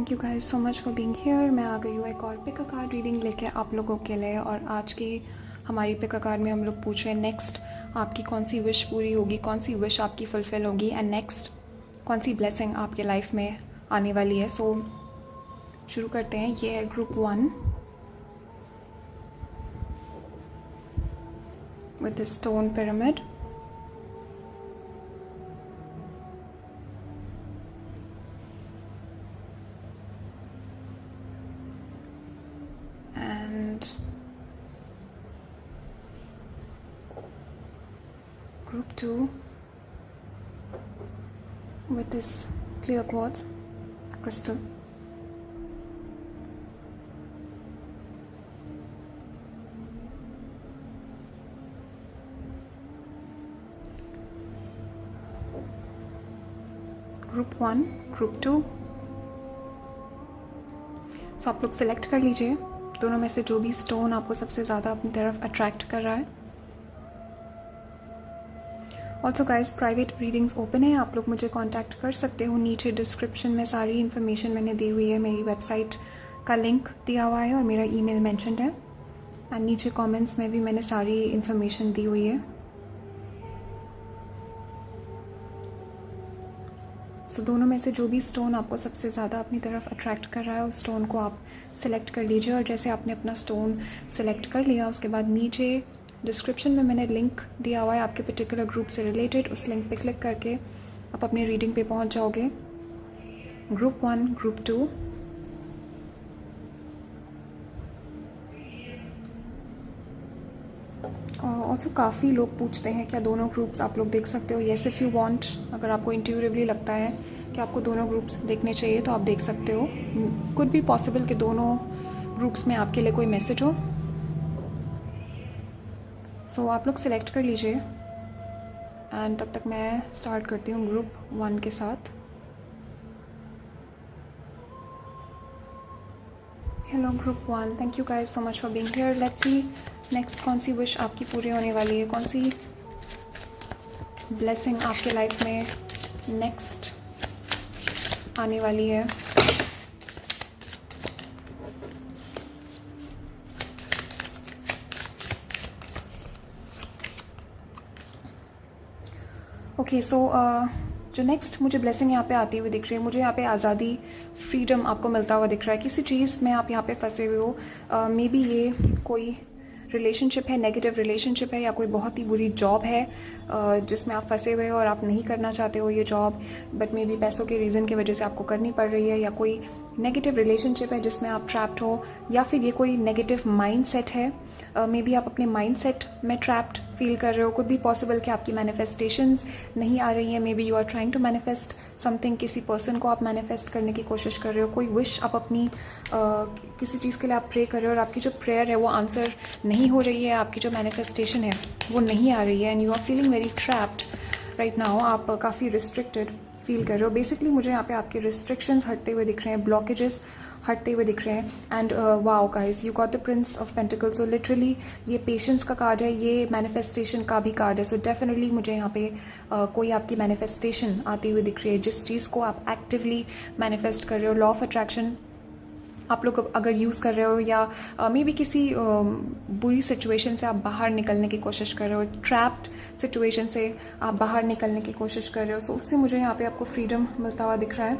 Thank you guys so much for being here. मैं आ गई हूँ एक और पिक अ कार्ड रीडिंग लेके आप लोगों के लिए। और आज की हमारी पिक अ कार्ड में हम लोग पूछ रहे हैं नेक्स्ट आपकी कौन सी विश पूरी होगी, कौन सी विश आपकी फुलफिल होगी एंड नेक्स्ट कौन सी ब्लेसिंग आपके लाइफ में आने वाली है। सो शुरू करते हैं। ये है group 1 with the stone pyramid. Group 2 with this clear quartz crystal. Group 1, Group 2. So आप लोग सेलेक्ट कर लीजिए दोनों में से जो भी स्टोन आपको सबसे ज़्यादा अपनी तरफ अट्रैक्ट कर रहा है। Also guys private readings open है, आप लोग मुझे कांटेक्ट कर सकते हो। नीचे डिस्क्रिप्शन में सारी इन्फॉर्मेशन मैंने दी हुई है, मेरी वेबसाइट का लिंक दिया हुआ है और मेरा ईमेल मेंशन्ड है। एंड नीचे कमेंट्स में भी मैंने सारी इन्फॉर्मेशन दी हुई है। सो दोनों में से जो भी स्टोन आपको सबसे ज़्यादा अपनी तरफ अट्रैक्ट कर रहा है उस स्टोन को आप सिलेक्ट कर लीजिए। और जैसे आपने अपना स्टोन सेलेक्ट कर लिया उसके बाद नीचे डिस्क्रिप्शन में मैंने लिंक दिया हुआ है आपके पर्टिकुलर ग्रुप से रिलेटेड, उस लिंक पे क्लिक करके आप अपनी रीडिंग पे पहुंच जाओगे। Group 1, group 2। ऑल्सो काफ़ी लोग पूछते हैं क्या दोनों ग्रुप्स आप लोग देख सकते हो। येस इफ़ यू वांट, अगर आपको इंट्यूटिवली लगता है कि आपको दोनों ग्रुप्स देखने चाहिए तो आप देख सकते हो। कुड बी पॉसिबल कि दोनों ग्रुप्स में आपके लिए कोई मैसेज हो। सो आप लोग सिलेक्ट कर लीजिए एंड तब तक मैं स्टार्ट करती हूँ ग्रुप 1 के साथ। Hello group 1, thank you guys so much for being here. Let's see next कौन सी विश आपकी पूरी होने वाली है, कौन सी ब्लेसिंग आपके लाइफ में नेक्स्ट आने वाली है। ओके सो जो नेक्स्ट मुझे ब्लेसिंग यहाँ पे आती हुई दिख रही है, मुझे यहाँ पे आज़ादी, फ्रीडम आपको मिलता हुआ दिख रहा है। किसी चीज़ में आप यहाँ पे फंसे हुए हो, मे बी ये कोई रिलेशनशिप है, नेगेटिव रिलेशनशिप है, या कोई बहुत ही बुरी जॉब है जिसमें आप फंसे हुए हो और आप नहीं करना चाहते हो ये जॉब, बट मे बी पैसों के रीज़न की वजह से आपको करनी पड़ रही है। या कोई नेगेटिव रिलेशनशिप है जिसमें आप ट्रैप्ड हो, या फिर ये कोई नेगेटिव माइंड सेट है। मे बी आप अपने माइंड सेट में ट्रैप्ड फील कर रहे हो। कुड बी पॉसिबल कि आपकी मैनिफेस्टेशंस नहीं आ रही हैं। May B you are trying to manifest something, किसी पर्सन को आप मैनिफेस्ट करने की कोशिश कर रहे हो। कोई विश आप अपनी किसी चीज़ के लिए आप प्रे कर रहे हो और आपकी जो प्रेयर है वो आंसर नहीं हो रही है, आपकी जो मैनिफेस्टेशन है वो नहीं आ रही है and you are feeling very trapped right now. आप काफ़ी रिस्ट्रिक्टेड फील कर रहे हो। बेसिकली मुझे यहाँ पे आपके रिस्ट्रिक्शंस हटते हुए दिख रहे हैं, ब्लॉकेजेस हटते हुए दिख रहे हैं। And wow guys, you got the Prince of pentacles. So literally ये पेशेंस का कार्ड है, ये मैनिफेस्टेशन का भी कार्ड है। सो डेफिनेटली मुझे यहाँ पे कोई आपकी मैनिफेस्टेशन आती हुई दिख रही है, जिस चीज़ को आप एक्टिवली मैनिफेस्ट कर रहे हो। लॉ ऑफ अट्रैक्शन आप लोग अगर यूज़ कर रहे हो, या मे बी किसी बुरी सिचुएशन से आप बाहर निकलने की कोशिश कर रहे हो, ट्रैप्ड सिचुएशन से आप बाहर निकलने की कोशिश कर रहे हो। सो उससे मुझे यहाँ पे आपको फ्रीडम मिलता हुआ दिख रहा है।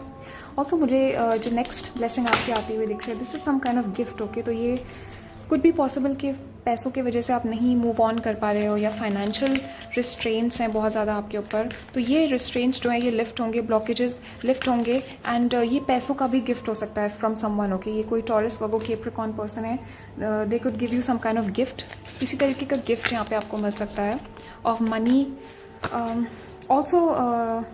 ऑल्सो मुझे जो नेक्स्ट ब्लेसिंग आपकी आती हुई दिख रही है, this is some kind of gift. Okay, तो ये कुड बी पॉसिबल कि पैसों की वजह से आप नहीं मूव ऑन कर पा रहे हो, या फाइनेंशियल रिस्ट्रेंट्स हैं बहुत ज़्यादा आपके ऊपर। तो ये रिस्ट्रेंट्स जो हैं ये लिफ्ट होंगे, ब्लॉकेजेस लिफ्ट होंगे एंड ये पैसों का भी गिफ्ट हो सकता है फ्रॉम समवन। ओके, ये कोई टॉरस, वर्गो, कैप्रिकॉर्न पर्सन है, they could give you some kind of gift. इसी तरीके का गिफ्ट यहाँ पे आपको मिल सकता है of money. Also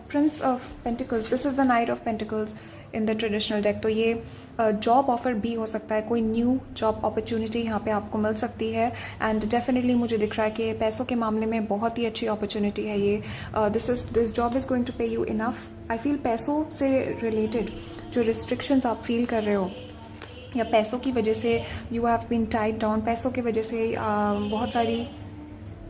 Prince of pentacles, this is the night of pentacles in the traditional deck. तो ये जॉब ऑफर भी हो सकता है, कोई न्यू जॉब अपॉर्चुनिटी यहाँ पे आपको मिल सकती है। एंड डेफिनेटली मुझे दिख रहा है कि पैसों के मामले में बहुत ही अच्छी अपॉर्चुनिटी है ये। This job is going to pay you enough. I feel पैसों से रिलेटेड जो रिस्ट्रिक्शंस आप फील कर रहे हो, या पैसों की वजह से you have been tied down, पैसों की वजह से बहुत सारी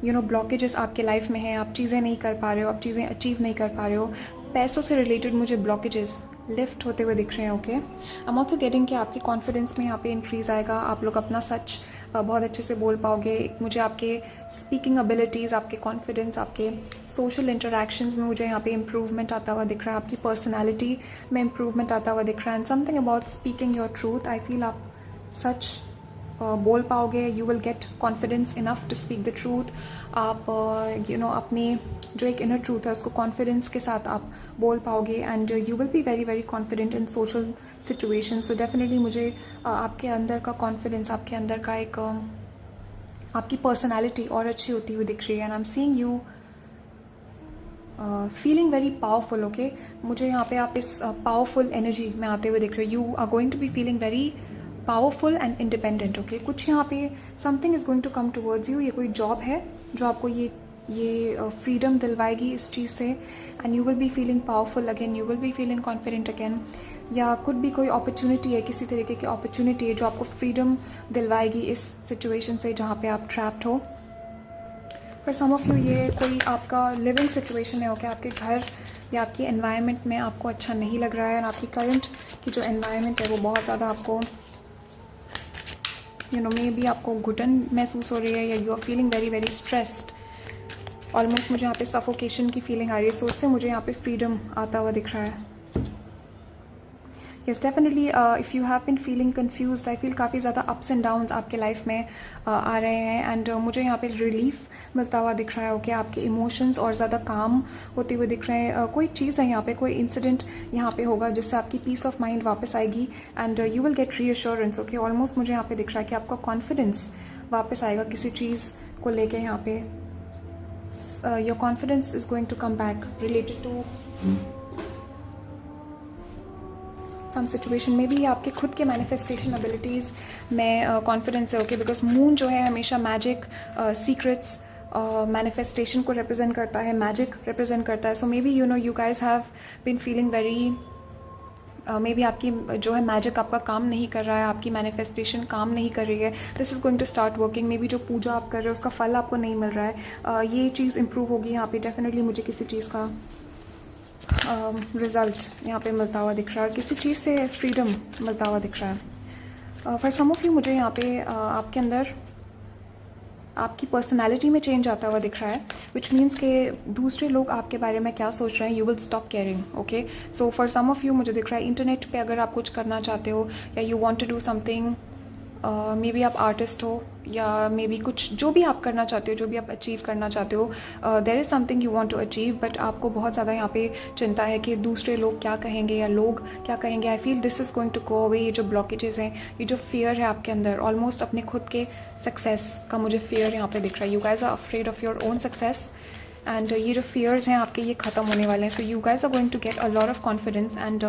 ब्लॉकेजेस आपके लाइफ में हैं, आप चीज़ें नहीं कर पा रहे हो, आप चीज़ें अचीव नहीं कर पा रहे हो। पैसों से रिलेटेड मुझे ब्लॉकेजेस लिफ्ट होते हुए दिख रहे हैं। Okay, I am also getting कि आपके कॉन्फिडेंस में यहाँ पे इंक्रीज़ आएगा, आप लोग अपना सच बहुत अच्छे से बोल पाओगे। मुझे आपके स्पीकिंग एबिलिटीज़, आपके कॉन्फिडेंस, आपके सोशल इंटरेक्शंस में मुझे यहाँ पे इम्प्रूवमेंट आता हुआ दिख रहा है, आपकी पर्सनैलिटी में इम्प्रूवमेंट आता हुआ दिख रहा है। And something about speaking your truth, I feel आप सच बोल पाओगे। You will get confidence enough to speak the truth. आप अपने जो एक इनर ट्रूथ है उसको कॉन्फिडेंस के साथ आप बोल पाओगे, and you will be very very confident in social situation. So definitely मुझे आपके अंदर का कॉन्फिडेंस, आपके अंदर का एक आपकी पर्सनैलिटी और अच्छी होती हुई दिख रही है। And I am seeing you feeling very powerful. Okay, मुझे यहाँ पे आप इस पावरफुल एनर्जी में आते हुए दिख रहे हो। You are going to be feeling very powerful and independent. Okay, कुछ यहाँ पे something is going to come towards you. ये कोई जॉब है जो आपको ये फ्रीडम दिलवाएगी इस चीज़ से, and you will be feeling powerful again, you will be feeling confident again. या कुछ भी कोई अपॉर्चुनिटी है, किसी तरीके की अपॉर्चुनिटी है जो आपको फ्रीडम दिलवाएगी इस सिचुएशन से जहाँ पे आप ट्रैप्ड हो। फॉर सम ऑफ यू ये कोई आपका लिविंग सिचुएशन है। ओके, आपके घर या आपके एनवायरनमेंट में आपको अच्छा नहीं लग रहा है, और आपकी करंट की जो एनवायरनमेंट है वो बहुत ज़्यादा आपको मे बी आपको घुटन महसूस हो रही है, या you are feeling very very stressed. Almost मुझे यहाँ पे सफोकेशन की फीलिंग आ रही है। सो उससे मुझे यहाँ पे फ्रीडम आता हुआ दिख रहा है। Yes, definitely if you have been feeling confused, I feel काफ़ी ज़्यादा अप्स एंड डाउन्स आपके लाइफ में आ रहे हैं, एंड मुझे यहाँ पे रिलीफ मिलता हुआ दिख रहा है। ओके, आपके इमोशंस और ज़्यादा काम होते हुए दिख रहे हैं। कोई चीज़ है यहाँ पे, कोई इंसिडेंट यहाँ पे होगा जिससे आपकी पीस ऑफ माइंड वापस आएगी, and you will gate reassurance. Okay, almost मुझे यहाँ पे दिख रहा है कि आपका कॉन्फिडेंस वापस आएगा किसी चीज़ को लेके। यहाँ पे your confidence is going to come back related to some situation में भी। आपके खुद के मैनिफेस्टेशन एबिलिटीज़ में कॉन्फिडेंस है। ओके, बिकॉज मून जो है हमेशा मैजिक, सीक्रेट्स, मैनिफेस्टेशन को रिप्रेजेंट करता है, मैजिक रिप्रेजेंट करता है। So may be you guys have been feeling very maybe आपकी जो है मैजिक आपका काम नहीं कर रहा है, आपकी मैनिफेस्टेशन काम नहीं कर रही है। This is going to start working. Maybe जो पूजा आप कर रहे हो उसका फल आपको नहीं मिल रहा है, ये चीज़ इंप्रूव होगी यहाँ पे। डेफिनेटली मुझे किसी चीज़ का रिज़ल्ट यहाँ पे मिलता हुआ दिख रहा है, किसी चीज़ से फ्रीडम मिलता हुआ दिख रहा है। फॉर सम ऑफ यू मुझे यहाँ पे आपके अंदर आपकी पर्सनालिटी में चेंज आता हुआ दिख रहा है, विच मीन्स कि दूसरे लोग आपके बारे में क्या सोच रहे हैं, you will stop caring. Okay, so for some of you मुझे दिख रहा है इंटरनेट पे अगर आप कुछ करना चाहते हो, या you want to do something, maybe आप आर्टिस्ट हो, या मे बी कुछ जो भी आप करना चाहते हो, जो भी आप अचीव करना चाहते हो, there is something you want to achieve, but आपको बहुत ज़्यादा यहाँ पे चिंता है कि दूसरे लोग क्या कहेंगे या लोग क्या कहेंगे। I feel this is going to go away. ये जो ब्लॉकेजेस हैं, ये जो फियर है आपके अंदर, ऑलमोस्ट अपने खुद के सक्सेस का मुझे फियर यहाँ पे दिख रहा है। You guys are afraid of your own success, and ये जो फियर्स हैं आपके ये ख़त्म होने वाले हैं। So you guys are going to get a lot of confidence, and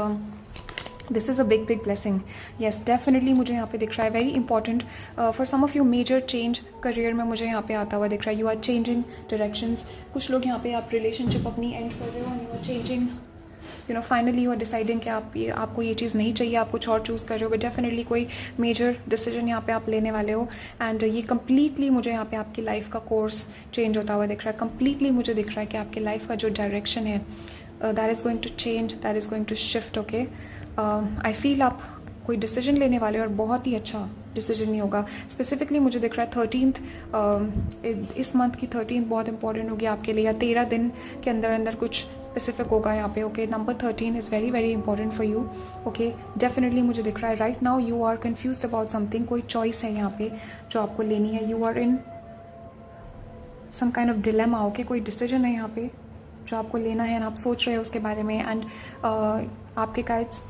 this is a big big blessing. Yes, definitely मुझे यहाँ पे दिख रहा है very important for some of you major change career में मुझे यहाँ पे आता हुआ दिख रहा है। You are changing directions. कुछ लोग यहाँ पे आप रिलेशनशिप अपनी एंड कर रहे हो, you are changing, finally you are deciding कि आपको ये चीज़ नहीं चाहिए, आप कुछ और चूज़ कर रहे हो, बट डेफिनेटली कोई मेजर डिसीजन यहाँ पे आप लेने वाले हो, एंड ये कम्प्लीटली मुझे यहाँ पे आपकी लाइफ का कोर्स चेंज होता हुआ दिख रहा है। कम्प्लीटली मुझे दिख रहा है कि आपकी लाइफ का जो डायरेक्शन है that is going to change, that is going to shift. Okay, I feel आप कोई डिसीजन लेने वाले हो, और बहुत ही अच्छा डिसीजन नहीं होगा। स्पेसिफिकली मुझे दिख रहा है 13th, इस मंथ की 13th बहुत इंपॉर्टेंट होगी आपके लिए, या 13 दिन के अंदर अंदर कुछ स्पेसिफिक होगा यहाँ पे। Okay, number 13 is very very important for you. Okay, definitely मुझे दिख रहा है right now you are confused about something. कोई चॉइस है यहाँ पे जो आपको लेनी है, you are in some kind of dilemma. Okay, कोई डिसीजन है यहाँ पे जो आपको लेना है, एंड आप सोच रहे हो उसके बारे में, एंड आपके गाइड्स,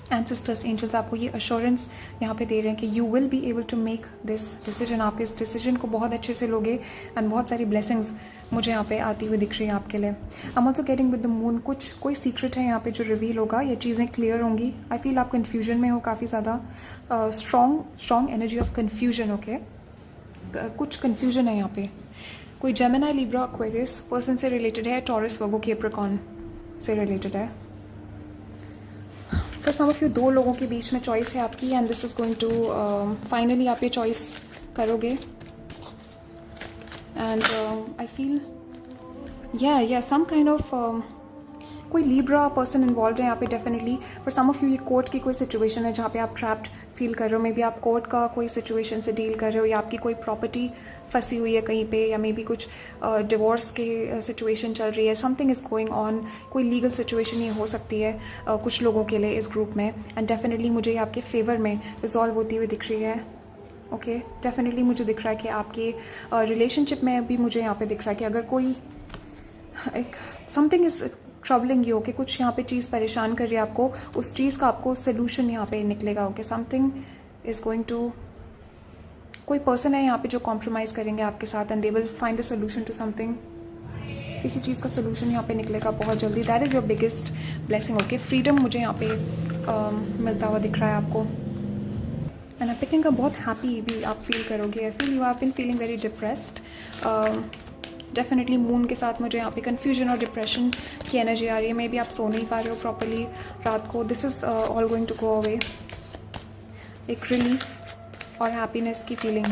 एंसेस्टर्स, एंजल्स आपको ये अश्योरेंस यहाँ पे दे रहे हैं कि you will be able to make this decision. आप इस डिसीजन को बहुत अच्छे से लोगे, एंड बहुत सारी ब्लेसिंग्स मुझे यहाँ पे आती हुई दिख रही है आपके लिए। I am also getting with the moon, कुछ कोई सीक्रेट है यहाँ पे जो रिवील होगा, ये चीज़ें क्लियर होंगी। आई फील आप कन्फ्यूजन में हो काफ़ी ज़्यादा, strong energy of confusion. Okay, कुछ कन्फ्यूजन है यहाँ पे। कोई जेमिनी, लिब्रा, एक्वेरियस पर्सन से रिलेटेड है, टॉरस, वर्गो, कैप्रिकॉर्न से रिलेटेड है। फॉर सम ऑफ यू दो लोगों के बीच में चॉइस है आपकी, and this is going to finally आप ये चॉइस करोगे, एंड आई फील या सम काइंड ऑफ कोई लीब्रा पर्सन इन्वॉल्व है यहाँ पे definitely. For some of you ये कोर्ट की कोई सिचुएशन है जहाँ पे आप ट्रैप्ड फील कर रहे हो। मे बी आप कोर्ट का कोई सिचुएशन से डील कर रहे हो, या आपकी कोई प्रॉपर्टी फंसी हुई है कहीं पे, या मे बी कुछ डिवोर्स के सिचुएशन चल रही है, समथिंग इज़ गोइंग ऑन, कोई लीगल सिचुएशन ये हो सकती है कुछ लोगों के लिए इस ग्रुप में। एंड डेफिनेटली मुझे ये आपके फेवर में रिजॉल्व होती हुई दिख रही है। ओके डेफिनेटली मुझे दिख रहा है कि आपके रिलेशनशिप में भी मुझे यहाँ पे दिख रहा है कि अगर कोई एक समथिंग इज़ ट्रबलिंग यू, कि कुछ यहाँ पे चीज़ परेशान कर रही है आपको, उस चीज़ का आपको सोल्यूशन यहाँ पे निकलेगा। Okay something is going to, कोई पर्सन है यहाँ पे जो कॉम्प्रोमाइज़ करेंगे आपके साथ and they will find a solution to something. किसी चीज़ का सोल्यूशन यहाँ पे निकलेगा बहुत जल्दी। That is your biggest blessing. Okay freedom मुझे यहाँ पे मिलता हुआ दिख रहा है आपको। एंड आई पिकिंग का बहुत हैप्पी भी आप फील करोगे। I feel you have been feeling very depressed. Definitely moon के साथ मुझे यहाँ पे कन्फ्यूजन और डिप्रेशन की एनर्जी आ रही है। मे बी आप सो नहीं पा रहे हो प्रॉपरली रात को। This is all going to go away. एक रिलीफ और हैप्पीनेस की फीलिंग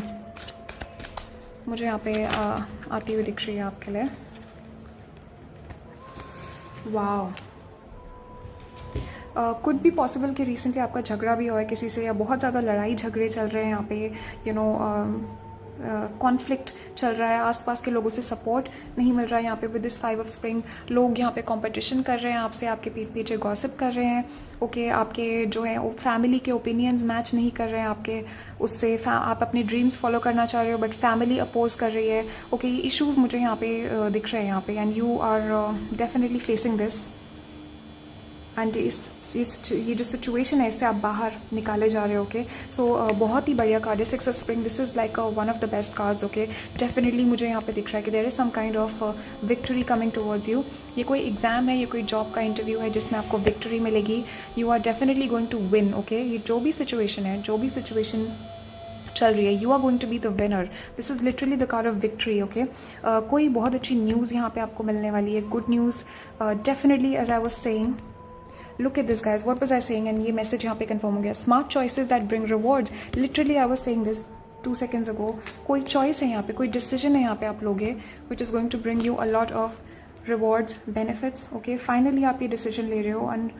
मुझे यहाँ पे आती हुई दिख रही है आपके लिए। वाओ, कुड भी पॉसिबल कि रिसेंटली आपका झगड़ा भी हुआ है किसी से, या बहुत ज़्यादा लड़ाई झगड़े चल रहे हैं यहाँ पे, यू नो कॉन्फ्लिक्ट चल रहा है, आसपास के लोगों से सपोर्ट नहीं मिल रहा है यहाँ पे। विद दिस 5 ऑफ स्प्रिंग लोग यहाँ पे कंपटीशन कर रहे हैं आपसे, आपके पीठ पीछे गॉसिप कर रहे हैं। ओके आपके जो है फैमिली के ओपिनियंस मैच नहीं कर रहे हैं आपके उससे। आप अपने ड्रीम्स फॉलो करना चाह रहे हो बट फैमिली अपोज कर रही है। ओके ये इशूज़ मुझे यहाँ पे दिख रहे हैं यहाँ पे, and you are definitely facing this. And ये जो सिचुएशन है इससे आप बाहर निकाले जा रहे हो। ओके सो बहुत ही बढ़िया कार्ड है 6 of spring. This is like one of the best cards. Okay definitely मुझे यहाँ पे दिख रहा है कि there is some kind of victory coming towards you. ये कोई एग्जाम है, ये कोई जॉब का इंटरव्यू है जिसमें आपको विक्ट्री मिलेगी। You are definitely going to win. Okay ये जो भी सिचुएशन है, जो भी सिचुएशन चल रही है, you are going to be the winner. This is literally the card of victory. Okay कोई बहुत अच्छी न्यूज़ यहाँ पे आपको मिलने वाली है, good news definitely. As I was saying, look at this guys, what was I saying, and ये मैसेज यहाँ पे कंफर्म हो गया। Smart choices that bring rewards. Literally I was saying this 2 seconds ago। कोई चॉइस है यहाँ पे, कोई डिसीजन है यहाँ पे आप लोगे which is going to bring you a lot of rewards, benefits. Okay finally आप ये डिसीजन ले रहे हो एंड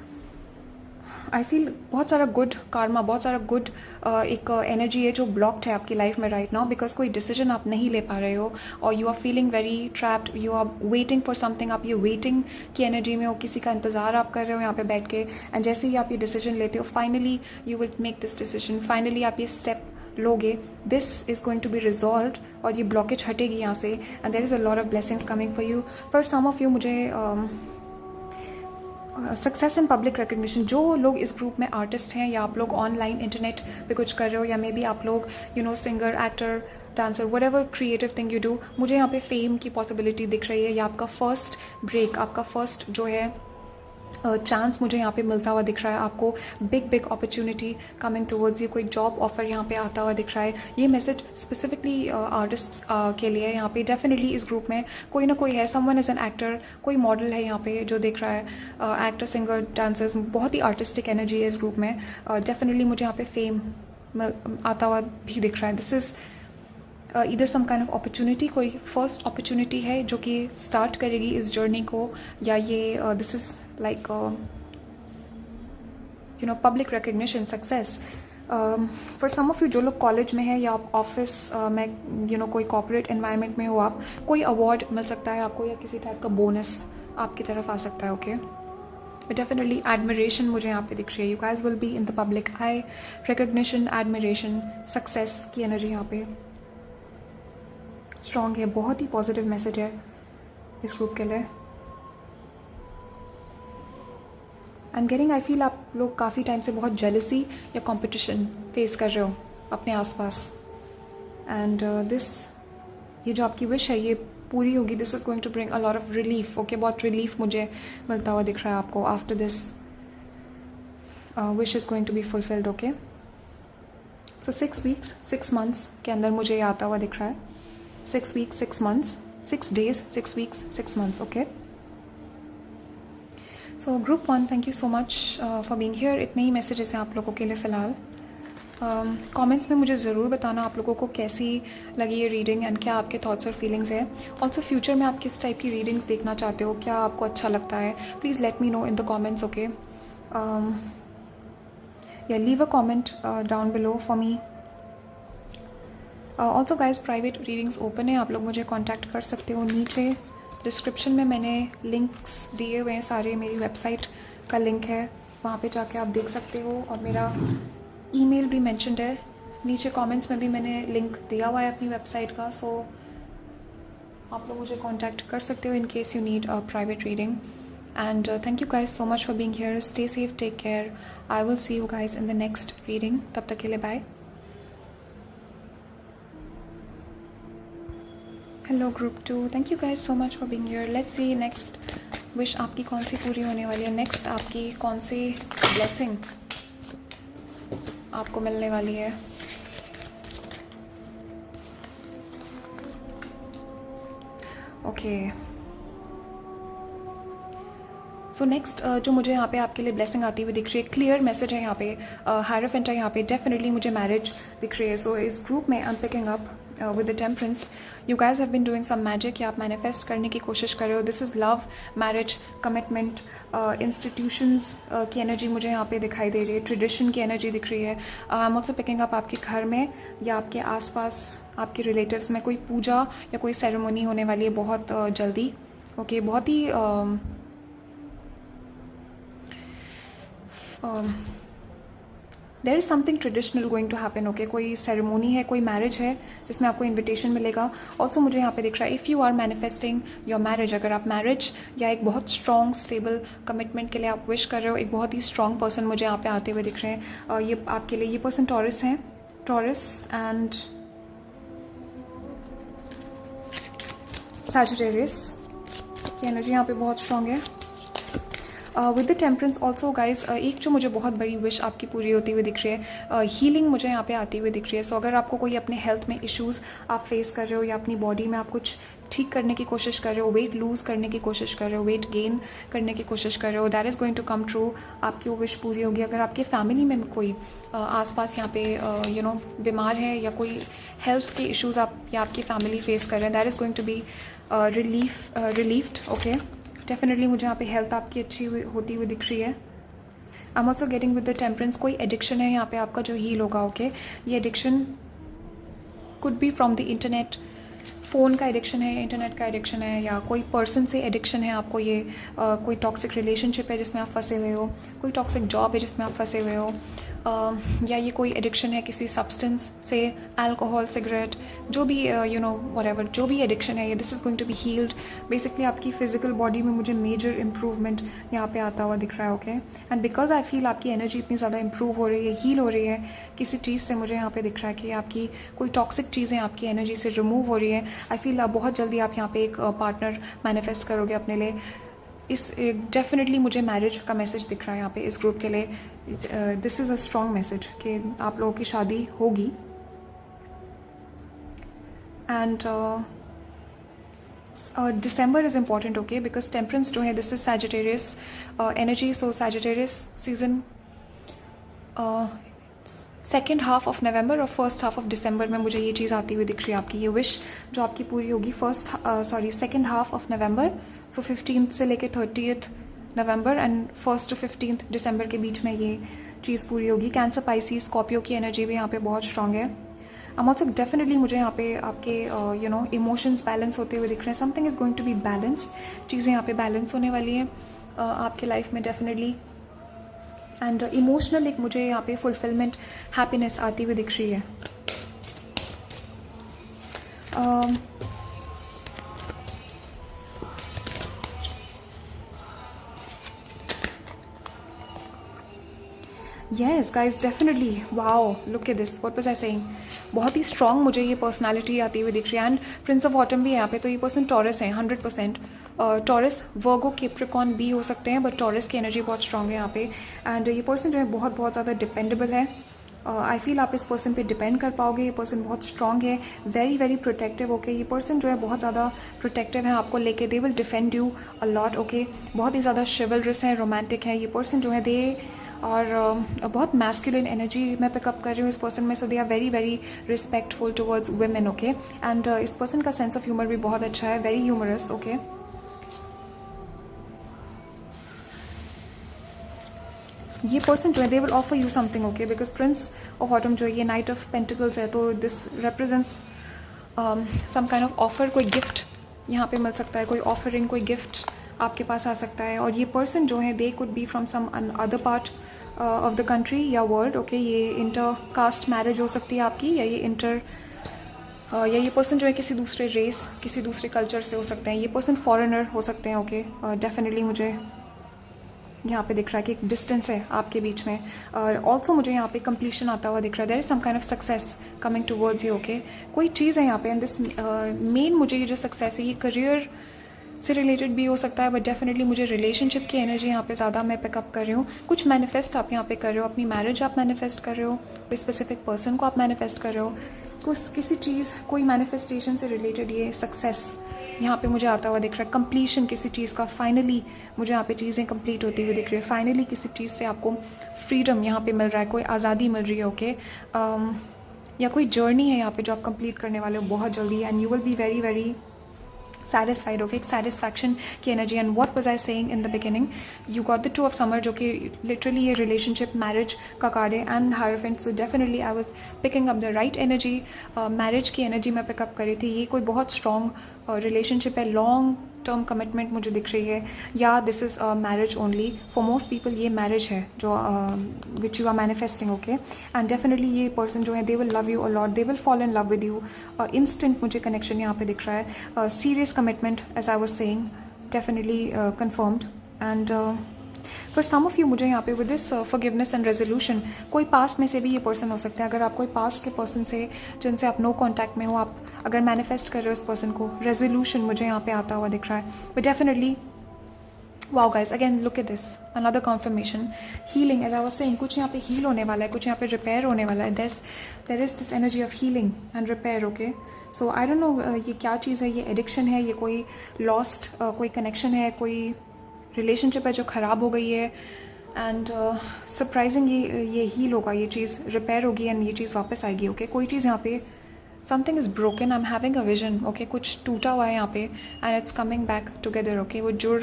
आई फील बहुत सारा गुड कार्मा, बहुत सारा गुड एक एनर्जी है जो ब्लॉक्ड है आपकी लाइफ में राइट नाउ, बिकॉज कोई डिसीजन आप नहीं ले पा रहे हो और you are feeling very trapped, you are waiting for something. आप ये वेटिंग की एनर्जी में हो, किसी का इंतजार आप कर रहे हो यहाँ पे बैठ के, एंड जैसे ही आप ये डिसीजन लेते हो finally you will make this decision, finally आप ये स्टेप लोगे। This is going to be resolve और ये ब्लॉकेज हटेगी यहाँ से, and there is a lot of blessings coming for you. For some of you मुझे सक्सेस इन पब्लिक रिकग्निशन। जो लोग इस ग्रुप में आर्टिस्ट हैं, या आप लोग ऑनलाइन इंटरनेट पे कुछ कर रहे हो, या मे बी आप लोग you know singer, actor, dancer, what ever creative thing you do, मुझे यहाँ पे फेम की पॉसिबिलिटी दिख रही है, या आपका फर्स्ट ब्रेक, आपका फर्स्ट जो है चांस मुझे यहाँ पे मिलता हुआ दिख रहा है। आपको big opportunity coming towards you, कोई जॉब ऑफर यहाँ पे आता हुआ दिख रहा है। ये मैसेज स्पेसिफिकली आर्टिस्ट के लिए यहाँ पे। डेफिनेटली इस ग्रुप में कोई ना कोई है, समवन इज़ एन एक्टर, कोई मॉडल है यहाँ पे जो देख रहा है, एक्टर, सिंगर, डांसर्स, बहुत ही आर्टिस्टिक एनर्जी है इस ग्रुप में। डेफिनेटली मुझे यहाँ पे फेम आता हुआ भी दिख रहा है। दिस इज़ इधर सम काइंड ऑफ अपॉर्चुनिटी, कोई फर्स्ट अपॉर्चुनिटी है जो कि स्टार्ट करेगी इस जर्नी को, या ये this is like you know public recognition, success. For some of you जो लोग कॉलेज में है या आप ऑफिस में यू नो कोई कॉर्पोरेट एनवायरनमेंट में हो, आप कोई अवार्ड मिल सकता है आपको, या किसी टाइप का बोनस आपकी तरफ आ सकता है। ओके डेफिनेटली एडमिरेशन मुझे यहाँ पे दिख रही है। You guys will be in the public I. Recognition, admiration, success की एनर्जी यहाँ पे स्ट्रॉन्ग है। बहुत ही पॉजिटिव मैसेज है इस ग्रुप के लिए। I am getting, I feel आप लोग काफ़ी टाइम से बहुत जेलसी या कंपटीशन फेस कर रहे हो अपने आसपास, एंड दिस ये जो आपकी विश है ये पूरी होगी। This is going to bring a lot of relief. Okay बहुत रिलीफ मुझे मिलता हुआ दिख रहा है आपको। After this wish is going to be fulfilled. Okay so 6 weeks 6 months के अंदर मुझे ये आता हुआ दिख रहा है। 6 weeks 6 months 6 days 6 weeks 6 months। Okay so group 1, thank you so much for being here. इतने ही मैसेजेस हैं आप लोगों के लिए फ़िलहाल। कमेंट्स में मुझे ज़रूर बताना आप लोगों को कैसी लगी ये रीडिंग एंड क्या आपके थॉट्स और फीलिंग्स है। ऑल्सो फ्यूचर में आप किस टाइप की रीडिंग्स देखना चाहते हो, क्या आपको अच्छा लगता है, please let me know in the comments, okay. या leave a comment down below for me. Also guys private readings open है, आप लोग मुझे कॉन्टैक्ट कर सकते हो। नीचे डिस्क्रिप्शन में मैंने लिंक्स दिए हुए हैं सारे, मेरी वेबसाइट का लिंक है, वहाँ पे जाके आप देख सकते हो, और मेरा ईमेल भी मेंशन्ड है। नीचे कमेंट्स में भी मैंने लिंक दिया हुआ है अपनी वेबसाइट का, सो आप लोग मुझे कांटेक्ट कर सकते हो in case you need a private reading. And thank you guys so much for being here. Stay safe, take care. I will see you guys in the next reading. तब तक के लिए bye. Hello group 2, thank you guys so much for being here. Let's see next wish आपकी कौन सी पूरी होने वाली है, नेक्स्ट आपकी कौन सी ब्लेसिंग आपको मिलने वाली है। ओके, सो नेक्स्ट जो मुझे यहाँ पे आपके लिए ब्लेसिंग आती हुई दिख रही है, क्लियर मैसेज है यहाँ पे, हायरोफेंट है यहाँ पे, डेफिनेटली मुझे मैरिज दिख रही है। सो इस ग्रुप में I am picking up with the Temperance, you guys have been doing some magic, या आप मैनिफेस्ट करने की कोशिश कर रहे हो। This is love, marriage, commitment, institutions की एनर्जी मुझे यहाँ पे दिखाई दे रही है, ट्रेडिशन की एनर्जी दिख रही है। I am also picking up आपके घर में या आपके आसपास आपके रिलेटिव्स में कोई पूजा या कोई सेरेमनी होने वाली है बहुत जल्दी। ओके, बहुत ही there is something traditional going to happen. Okay, कोई सेरेमोनी है, कोई मैरिज है जिसमें आपको इन्विटेशन मिलेगा। ऑल्सो मुझे यहाँ पे दिख रहा है, if you are manifesting your marriage, अगर आप मैरिज या एक बहुत स्ट्रॉन्ग स्टेबल कमिटमेंट के लिए आप विश कर रहे हो, एक बहुत ही स्ट्रॉन्ग पर्सन मुझे यहाँ पे आते हुए दिख रहे हैं। ये आपके लिए, ये पर्सन टॉरस हैं, टॉरस एंड सैजिटेरियस की एनर्जी यहाँ पे बहुत स्ट्रॉन्ग है। With the temperance also guys, एक जो मुझे बहुत बड़ी विश आपकी पूरी होती हुई दिख रही है, हीलिंग मुझे यहाँ पे आती हुई दिख रही है। सो अगर आपको कोई अपने हेल्थ में इश्यूज़ आप फेस कर रहे हो, या अपनी बॉडी में आप कुछ ठीक करने की कोशिश कर रहे हो, वेट लूज़ करने की कोशिश कर रहे हो, वेट गेन करने की कोशिश कर रहे हो, that is going to come true, आपकी वो विश पूरी होगी। अगर आपके फैमिली में कोई आसपास यहाँ पे बीमार है, या कोई हेल्थ के इश्यूज़ आप या आपकी फैमिली फेस कर रहे हैं, that is going to be relieved. Okay, definitely मुझे यहाँ पे हेल्थ आपकी अच्छी होती हुई दिख रही है। I am also getting with the temperance, कोई एडिक्शन है यहाँ पे आपका जो हील होगा। ओके, ये addiction could be from the internet, phone का एडिक्शन है, इंटरनेट का एडिक्शन है, या कोई पर्सन से एडिक्शन है आपको, ये कोई टॉक्सिक रिलेशनशिप है जिसमें आप फंसे हुए हो, कोई टॉक्सिक जॉब है जिसमें आप फंसे हुए हो, या ये कोई एडिक्शन है किसी सब्सटेंस से, अल्कोहल, सिगरेट, जो भी व्हाटएवर, जो भी एडिक्शन है ये, this is going to be healed. Basically आपकी फिजिकल बॉडी में मुझे मेजर इंप्रूवमेंट यहाँ पे आता हुआ दिख रहा है। Okay, and because I feel आपकी एनर्जी इतनी ज़्यादा इंप्रूव हो रही है, हील हो रही है किसी चीज़ से, मुझे यहाँ पे दिख रहा है कि आपकी कोई टॉक्सिक चीज़ें आपकी एनर्जी से रिमूव हो रही है। आई फील बहुत जल्दी आप यहाँ पे एक पार्टनर मैनिफेस्ट करोगे अपने लिए। इस डेफिनेटली मुझे मैरिज का मैसेज दिख रहा है यहाँ पे इस ग्रुप के लिए। This is a strong message कि आप लोगों की शादी होगी। And December is important, okay, because temperance जो है, this is Sagittarius energy, so Sagittarius season second half of November और फर्स्ट हाफ ऑफ दिसंबर में मुझे ये चीज़ आती हुई दिख रही है। आपकी ये विश जो आपकी पूरी होगी second half of November, so 15th से लेके 30th November and 1st to 15th दिसंबर के बीच में ये चीज़ पूरी होगी। कैंसर, पाइसिस, स्कॉर्पियो की एनर्जी भी यहाँ पे बहुत स्ट्रांग है। आई एम ऑल्सो डेफिनेटली मुझे यहाँ पे आपके इमोशंस बैलेंस होते हुए दिख रहे हैं। Something is going to be balanced, चीज़ें यहाँ पे बैलेंस होने वाली हैं आपके लाइफ में डेफिनेटली। एंड इमोशनल एक मुझे यहाँ पे फुलफिलमेंट, हैप्पीनेस आती हुई दिख रही है। Yes guys, definitely, wow, look at this, what was I saying. बहुत ही स्ट्रॉन्ग मुझे ये पर्सनालिटी आती हुई दिख रही है। एंड प्रिंस ऑफ ऑटम भी है यहाँ पे, तो ये पर्सन टॉरस है 100%। टॉरस, वर्गो, कैप्रिकॉर्न भी हो सकते हैं, बट टॉरस की एनर्जी बहुत स्ट्रॉन्ग है यहाँ पे। एंड ये पर्सन जो है बहुत बहुत ज़्यादा डिपेंडेबल है। आई फील आप इस पर्सन पे डिपेंड कर पाओगे। ये पर्सन बहुत स्ट्रॉन्ग है, वेरी वेरी प्रोटेक्टिव। ओके, ये पर्सन जो है बहुत ज़्यादा प्रोटेक्टिव है आपको लेके, they will defend you a lot. Okay, बहुत ही ज़्यादा शिवलरस है, रोमांटिक है ये पर्सन जो है। दे और बहुत मैस्कुलिन एनर्जी मैं पिकअप कर रही हूँ इस पर्सन में. So they are very very respectful towards women. Okay, and इस पर्सन का सेंस ऑफ ह्यूमर भी बहुत अच्छा है, वेरी ह्यूमरस. ओके, ये पर्सन जो है they will offer you something. Okay, because prince of autumn जो है ये नाइट ऑफ पेंटिकल्स है, तो this represents some kind of offer. कोई गिफ्ट यहाँ पे मिल सकता है, कोई ऑफरिंग, कोई गिफ्ट आपके पास आ सकता है. और ये पर्सन जो है they could be from some other part of the country या वर्ल्ड. ओके, ये इंटर कास्ट मैरिज हो सकती है आपकी, या ये पर्सन जो है किसी दूसरे रेस, किसी दूसरे कल्चर से हो सकते हैं. ये पर्सन फॉरेनर हो सकते हैं. ओके, डेफिनेटली मुझे यहाँ पे दिख रहा है कि एक डिस्टेंस है आपके बीच में. ऑल्सो मुझे यहाँ पे कंप्लीशन आता हुआ दिख रहा है. There is some kind of success coming towards you. Okay, कोई चीज़ है यहाँ पे, एंड दिस मेन मुझे ये जो सक्सेस है ये करियर से रिलेटेड भी हो सकता है, बट डेफिनेटली मुझे रिलेशनशिप की एनर्जी यहाँ पे ज़्यादा मैं पिकअप कर रही हूँ. कुछ मैनिफेस्ट आप यहाँ पे कर रहे हो, अपनी मैरिज आप मैनिफेस्ट कर रहे हो, कोई स्पेसिफिक पर्सन को आप मैनिफेस्ट कर रहे हो, किसी चीज़, कोई मैनिफेस्टेशन से रिलेटेड ये सक्सेस यहाँ पे मुझे आता हुआ दिख रहा है. कंप्लीशन किसी चीज़ का, फाइनली मुझे यहाँ पे चीज़ें कंप्लीट होती हुई दिख रही है. फाइनली किसी चीज़ से आपको फ्रीडम यहाँ पे मिल रहा है, कोई आज़ादी मिल रही है. ओके, या कोई जर्नी है यहाँ पे जो आप कंप्लीट करने वाले हो बहुत जल्दी, and you will be very very satisfied. Okay, एक सेटिस्फैक्शन की energy. And what was I saying in the beginning, you got the two of summer, जो कि लिटरली ये रिलेशनशिप मैरिज का कार्ड है, and hierophant. So definitely I was picking up the right energy. Marriage की energy मैं pick up करी थी. ये कोई बहुत स्ट्रॉन्ग रिलेशनशिप है, लॉन्ग टर्म कमिटमेंट मुझे दिख रही है, या this is marriage only. For most people ये मैरिज है जो which you are manifesting. Okay, and definitely ये पर्सन जो है they will love you a lot, they will fall in love with you. Instant मुझे कनेक्शन यहाँ पे दिख रहा है. Serious commitment as I was saying, definitely confirmed. And for some of you मुझे यहाँ पे with this forgiveness and resolution, कोई पास्ट में से भी ये पर्सन हो सकता है. अगर आप कोई पास्ट के पर्सन से जिनसे आप नो कॉन्टैक्ट में हो, आप अगर मैनिफेस्ट कर रहे हो इस पर्सन को, रेजोल्यूशन मुझे यहाँ पे आता हुआ दिख रहा है. But definitely wow guys, again look at this, another confirmation. Healing, as I was saying, कुछ यहाँ पे हील होने वाला है, कुछ यहाँ पे रिपेयर होने वाला है. There is this energy of healing and repair. Okay, so I don't know ये क्या चीज़ है, ये एडिक्शन है, ये कोई लॉस्ट कोई कनेक्शन है, कोई रिलेशनशिप है जो ख़राब हो गई है, एंड सरप्राइजिंग ये हील होगा, ये चीज़ रिपेयर होगी, एंड ये चीज़ वापस आएगी. ओके, कोई चीज़ यहाँ पे, something is broken, I am having a vision. Okay, कुछ टूटा हुआ है यहाँ पे, and it's coming back together. Okay, वो जुड़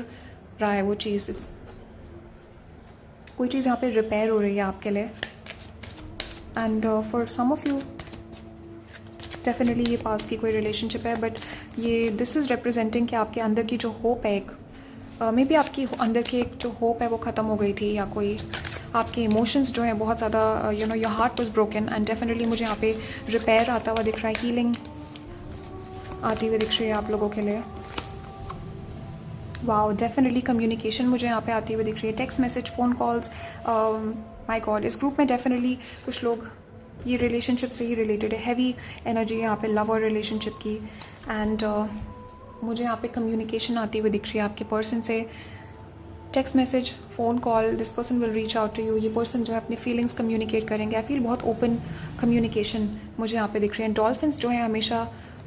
रहा है वो चीज़, इट्स कोई चीज़ यहाँ पे रिपेयर हो रही है आपके लिए. And for some of you definitely ये पास की कोई रिलेशनशिप है, बट ये दिस इज़ रिप्रेजेंटिंग कि आपके अंदर की जो होप है, एक मे बी आपकी अंदर की एक जो होप है वो ख़त्म हो गई थी, या कोई आपके इमोशंस जो है बहुत ज़्यादा, you know, your heart was broken. And definitely मुझे यहाँ पे रिपेयर आता हुआ दिख रहा है, हीलिंग आती हुई दिख रही है आप लोगों के लिए. वाओ, डेफिनेटली कम्युनिकेशन मुझे यहाँ पे आती हुई दिख रही है, text message, phone calls. My God, इस ग्रुप में डेफिनेटली कुछ लोग ये रिलेशनशिप से ही रिलेटेड है, हैवी एनर्जी यहाँ पे लव और रिलेशनशिप की. एंड मुझे यहाँ पे कम्युनिकेशन आती हुई दिख रही है आपके पर्सन से, text message, phone call. This person will reach out to you. ये पर्सन जो है अपनी फीलिंग्स कम्युनिकेट करेंगे. आई फील बहुत ओपन कम्युनिकेशन मुझे यहाँ पे दिख रही है. डॉल्फिन्स जो है हमेशा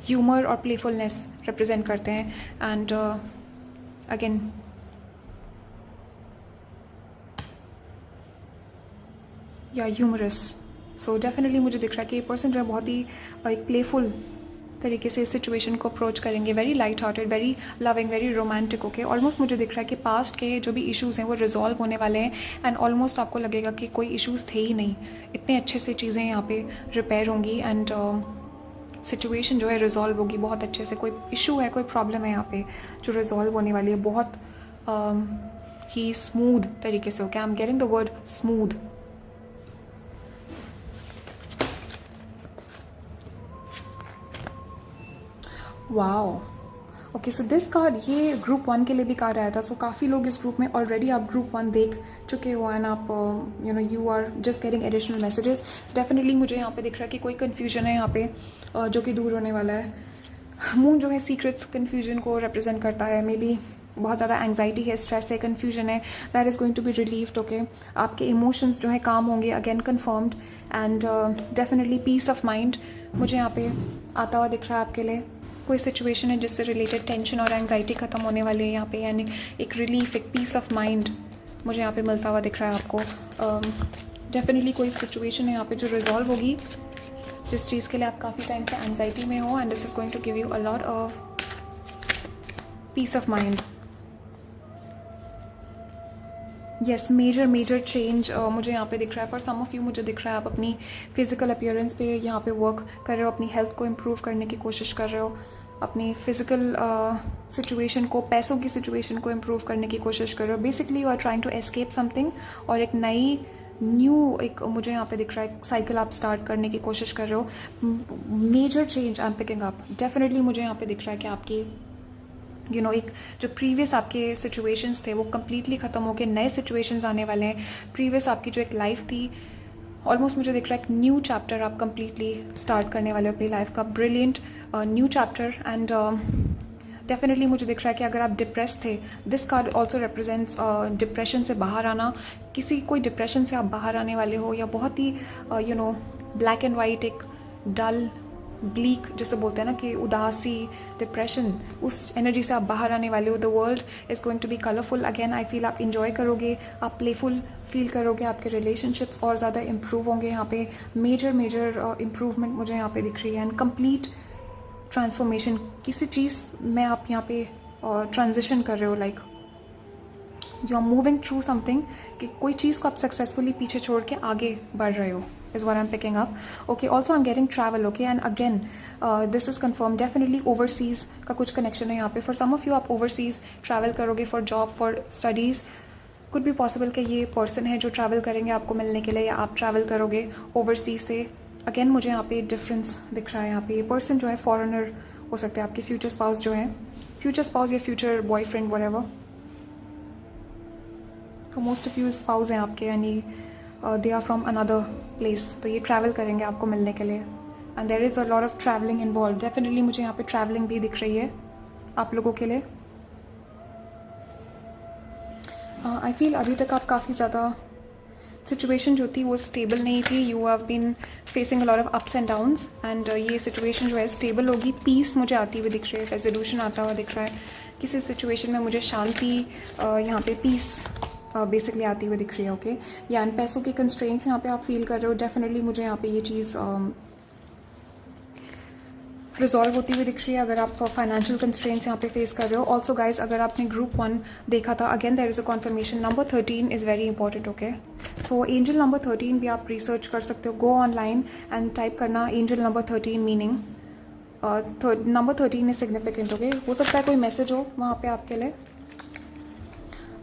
ह्यूमर और प्लेफुलनेस रिप्रेजेंट करते हैं. एंड अगेन या ह्यूमरस. सो डेफिनेटली मुझे दिख रहा है कि ये पर्सन जो है बहुत ही एक प्लेफुल तरीके से इस सिचुएशन को अप्रोच करेंगे, very light hearted, very loving, very romantic. Okay, almost मुझे दिख रहा है कि पास्ट के जो भी इश्यूज़ हैं वो रिजॉल्व होने वाले हैं, एंड ऑलमोस्ट आपको लगेगा कि कोई इश्यूज़ थे ही नहीं, इतने अच्छे से चीज़ें यहाँ पे रिपेयर होंगी, एंड सिचुएशन जो है रिजॉल्व होगी बहुत अच्छे से. कोई इशू है, कोई प्रॉब्लम है यहाँ पे जो रिजॉल्व होने वाली है बहुत ही स्मूथ तरीके से. Okay, I am getting the word smooth. Wow, okay, so this card ये ग्रुप 1 के लिए भी कार्ड आया था. सो काफ़ी लोग इस ग्रुप में ऑलरेडी आप ग्रुप 1 देख चुके हो, एंड आप you know you are just getting additional messages. Definitely मुझे यहाँ पे दिख रहा है कि कोई कन्फ्यूजन है यहाँ पे जो कि दूर होने वाला है. मून जो है सीक्रेट्स कन्फ्यूजन को रिप्रेजेंट करता है. मे बी बहुत ज़्यादा एंग्जाइटी है, स्ट्रेस है, कन्फ्यूजन है, that is going to be relieved. Okay, आपके इमोशंस जो है काम होंगे, again confirmed. And definitely peace of mind मुझे यहाँ पे आता हुआ दिख रहा है आपके लिए. कोई सिचुएशन है जिससे रिलेटेड टेंशन और एंग्जाइटी खत्म होने वाली है यहाँ पे, यानी एक रिलीफ, एक पीस ऑफ माइंड मुझे यहाँ पे मिलता हुआ दिख रहा है आपको। डेफिनेटली कोई सिचुएशन है यहाँ पे जो रिजॉल्व होगी, जिस चीज़ के लिए आप काफ़ी टाइम से एंजाइटी में हो, and this is going to give you a lot of peace of mind. Yes, major change मुझे यहाँ पे दिख रहा है। फॉर सम ऑफ यू मुझे दिख रहा है आप अपनी फिजिकल अपीयरेंस पे यहाँ पे वर्क कर रहे हो, अपनी हेल्थ को इम्प्रूव करने की कोशिश कर रहे हो, अपनी फिजिकल सिचुएशन को, पैसों की सिचुएशन को इम्प्रूव करने की कोशिश कर रहे हो। Basically you are trying to escape something, और एक नई एक मुझे यहाँ पे दिख रहा है साइकिल आप स्टार्ट करने की कोशिश कर रहे हो। Major change I am picking up. Definitely मुझे यहाँ पे दिख रहा है कि आपकी एक जो प्रीवियस आपके सिचुएशंस थे वो कम्प्लीटली ख़त्म होकर नए सिचुएशंस आने वाले हैं। प्रीवियस आपकी जो एक लाइफ थी, ऑलमोस्ट मुझे दिख रहा है एक न्यू चैप्टर आप कम्प्लीटली स्टार्ट करने वाले हो अपनी लाइफ का, brilliant new chapter. And definitely मुझे दिख रहा है कि अगर आप डिप्रेस थे, this card also represents depression से बाहर आना। कोई डिप्रेशन से आप बाहर आने वाले हो, या बहुत ही ब्लैक एंड वाइट, एक डल ब्लीक जिसे बोलते हैं ना कि उदासी, डिप्रेशन, उस एनर्जी से आप बाहर आने वाले हो। The world is going to be colourful again. I feel आप इंजॉय करोगे, आप प्लेफुल फील करोगे, आपके रिलेशनशिप्स और ज़्यादा इंप्रूव होंगे। यहाँ पे मेजर इंप्रूवमेंट मुझे यहाँ पे दिख रही है, एंड कंप्लीट ट्रांसफॉर्मेशन। किसी चीज़ में आप यहाँ पे ट्रांजिशन कर रहे हो, like you are moving through something, कि कोई चीज़ को आप सक्सेसफुली पीछे छोड़ के आगे बढ़ रहे हो, is what I'm picking up. Okay, also I'm getting travel, okay, and again this is confirmed. Definitely overseas का कुछ connection है यहाँ पे. For some of you आप overseas travel करोगे for job, for studies. Could be possible कि ये person है जो travel करेंगे आपको मिलने के लिए, या आप travel करोगे overseas से. Again मुझे यहाँ पे difference दिख रहा है। यहाँ पे ये person जो है foreigner हो सकते हैं, आपके future spouse जो है, future spouse या future boyfriend whatever. For most of you spouse हैं आपके, यानी they are from another place, तो ये ट्रैवल करेंगे आपको मिलने के लिए, and there is a lot of travelling involve. Definitely मुझे यहाँ पे ट्रैवलिंग भी दिख रही है आप लोगों के लिए। आई फील अभी तक आप काफ़ी ज़्यादा सिचुएशन जो थी वो स्टेबल नहीं थी। You have been facing a lot of ups and downs, and ये सिचुएशन जो है स्टेबल होगी। पीस मुझे आती हुई दिख रही है, रेजोल्यूशन आता हुआ दिख रहा है। किसी सिचुएशन में मुझे शांति, यहाँ पे पीस बेसिकली आती हुई दिख रही है। ओके, या एंड पैसों के कंस्ट्रेंट्स यहाँ पे आप फील कर रहे हो। डेफिनेटली मुझे यहाँ पे ये चीज़ रिजॉल्व होती हुई दिख रही है अगर आप फाइनेंशियल कंस्ट्रेंट्स यहाँ पे फेस कर रहे हो। ऑल्सो गाइज, अगर आपने ग्रुप 1 देखा था, again there is a confirmation, number 13 is very important. Okay, so angel number 13 भी आप रिसर्च कर सकते हो। गो ऑनलाइन एंड टाइप करना angel number 13 meaning number 13 is significant. Okay, हो सकता है कोई मैसेज हो वहाँ पे आपके लिए,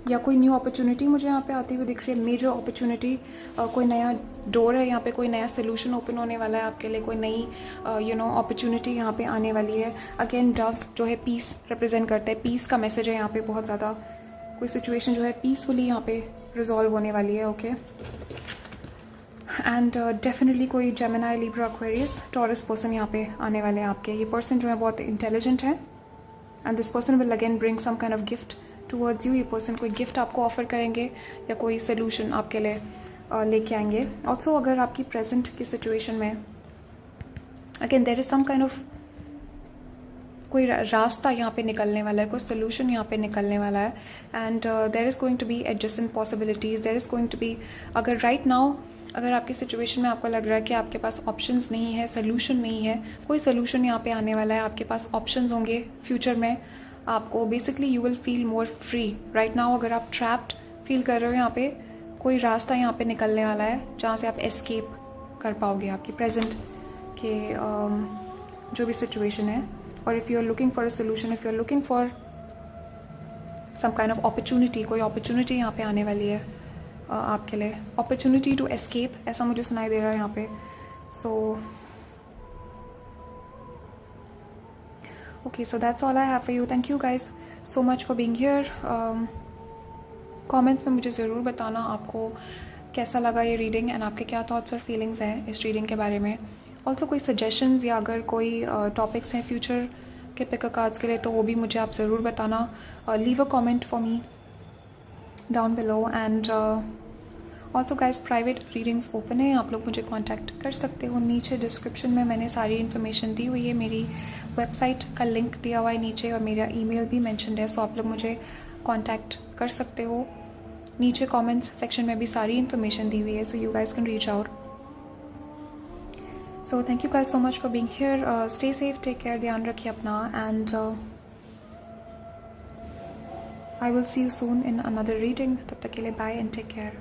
या कोई न्यू अपॉर्चुनिटी मुझे यहाँ पे आती हुई दिख रही है। मेजर अपॉर्चुनिटी, कोई नया डोर है यहाँ पे, कोई नया सोल्यूशन ओपन होने वाला है आपके लिए, कोई नई अपॉर्चुनिटी यहाँ पे आने वाली है। अगेन डव्स जो है पीस रिप्रेजेंट करते हैं, पीस का मैसेज है यहाँ पे बहुत ज़्यादा। कोई सिचुएशन जो है पीसफुली यहाँ पे रिजॉल्व होने वाली है। ओके, एंड डेफिनेटली कोई Gemini, Libra, Aquarius, taurus person यहाँ पे आने वाले हैं आपके। ये पर्सन जो है बहुत इंटेलिजेंट है, and this person will again bring some kind of gift towards you. ये पर्सन कोई गिफ्ट आपको ऑफर करेंगे, या कोई सोल्यूशन आपके लिए लेके आएंगे। ऑल्सो अगर आपकी प्रेजेंट की सिचुएशन में again there is some kind of कोई रास्ता यहाँ पे निकलने वाला है, कोई सोल्यूशन यहाँ पे निकलने वाला है, and there is going to be adjustment possibilities. There is going to be, अगर राइट नाउ अगर आपकी सिचुएशन में आपको लग रहा है कि आपके पास ऑप्शंस नहीं है, सोल्यूशन नहीं है, कोई सोल्यूशन यहाँ पे आने वाला है, आपके पास ऑप्शंस होंगे फ्यूचर में आपको। Basically you will feel more free. Right now अगर आप ट्रैप्ड फील कर रहे हो, यहाँ पे कोई रास्ता यहाँ पे निकलने वाला है जहाँ से आप एस्केप कर पाओगे आपकी प्रेजेंट के जो भी सिचुएशन है। और if you are looking for a solution, if you are looking for some kind of opportunity, कोई अपॉर्चुनिटी यहाँ पे आने वाली है आपके लिए, अपॉर्चुनिटी टू एस्केप, ऐसा मुझे सुनाई दे रहा है यहाँ पे। सो okay, so that's all I have for you. Thank you guys so much for being here. Comments में मुझे ज़रूर बताना आपको कैसा लगा ये रीडिंग, एंड आपके क्या थॉट्स और फीलिंग्स हैं इस रीडिंग के बारे में। ऑल्सो कोई सजेशंस या अगर कोई टॉपिक्स हैं फ्यूचर के पिक कार्ड्स के लिए, तो वो भी मुझे आप ज़रूर बताना। Leave a comment for me down below, and also guys private readings open है, आप लोग मुझे कॉन्टैक्ट कर सकते हो। नीचे डिस्क्रिप्शन में मैंने सारी इन्फॉर्मेशन दी हुई है, मेरी वेबसाइट का लिंक दिया हुआ है नीचे, और मेरा ईमेल भी मेंशन्ड है, सो आप लोग मुझे कांटेक्ट कर सकते हो नीचे कमेंट्स सेक्शन में भी सारी इन्फॉर्मेशन दी हुई है, so you guys can reach out. So thank you guys so much for being here. Stay safe, take care, ध्यान रखिए अपना, and I will see you soon in another reading. तब तक के लिए बाय एंड टेक केयर.